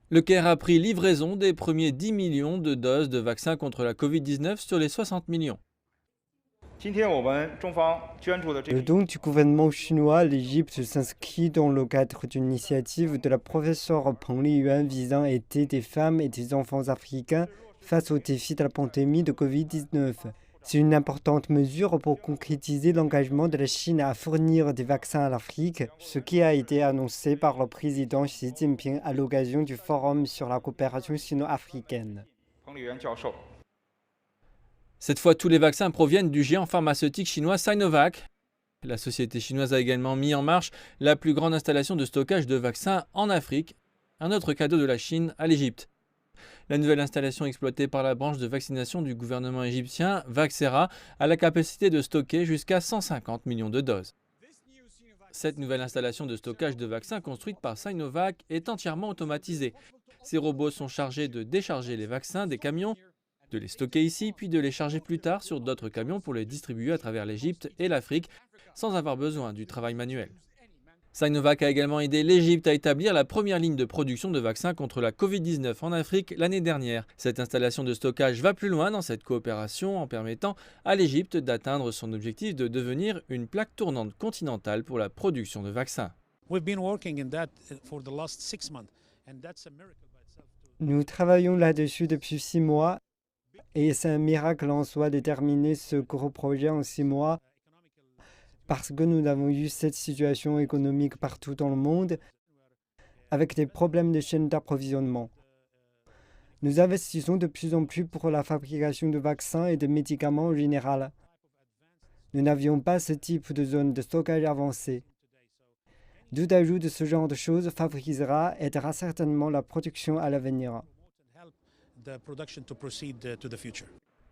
Le Caire a pris livraison des premiers 10 millions de doses de vaccins contre la Covid-19 sur les 60 millions. 今天我们中方捐助的这 Le don du gouvernement chinois à l'Égypte s'inscrit dans le cadre d'une initiative de la professeure Peng Liyuan visant à aider des femmes et des enfants africains face au défi de la pandémie de Covid-19. C'est une importante mesure pour concrétiser l'engagement de la Chine à fournir des vaccins à l'Afrique, ce qui a été annoncé par le président Xi Jinping à l'occasion du Forum sur la coopération sino-africaine. 彭丽媛教授。 Cette fois, tous les vaccins proviennent du géant pharmaceutique chinois Sinovac. La société chinoise a également mis en marche la plus grande installation de stockage de vaccins en Afrique, un autre cadeau de la Chine à l'Égypte. La nouvelle installation exploitée par la branche de vaccination du gouvernement égyptien, Vaxera, a la capacité de stocker jusqu'à 150 millions de doses. Cette nouvelle installation de stockage de vaccins construite par Sinovac est entièrement automatisée. Ces robots sont chargés de décharger les vaccins des camions, de les stocker ici, puis de les charger plus tard sur d'autres camions pour les distribuer à travers l'Égypte et l'Afrique, sans avoir besoin du travail manuel. Sinovac a également aidé l'Égypte à établir la première ligne de production de vaccins contre la Covid-19 en Afrique l'année dernière. Cette installation de stockage va plus loin dans cette coopération en permettant à l'Égypte d'atteindre son objectif de devenir une plaque tournante continentale pour la production de vaccins. Nous travaillons là-dessus depuis 6 mois et c'est un miracle en soi de terminer ce gros projet en 6 mois parce que nous avons eu cette situation économique partout dans le monde avec des problèmes de chaîne d'approvisionnement. Nous investissons de plus en plus pour la fabrication de vaccins et de médicaments en général. Nous n'avions pas ce type de zone de stockage avancée. Tout ajout de ce genre de choses aidera certainement la production à l'avenir.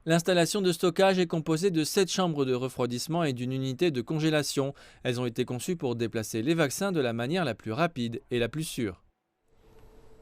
L'installation de stockage est composée de 7 chambres de refroidissement et d'une unité de congélation. Elles ont été conçues pour déplacer les vaccins de la manière la plus rapide et la plus sûre.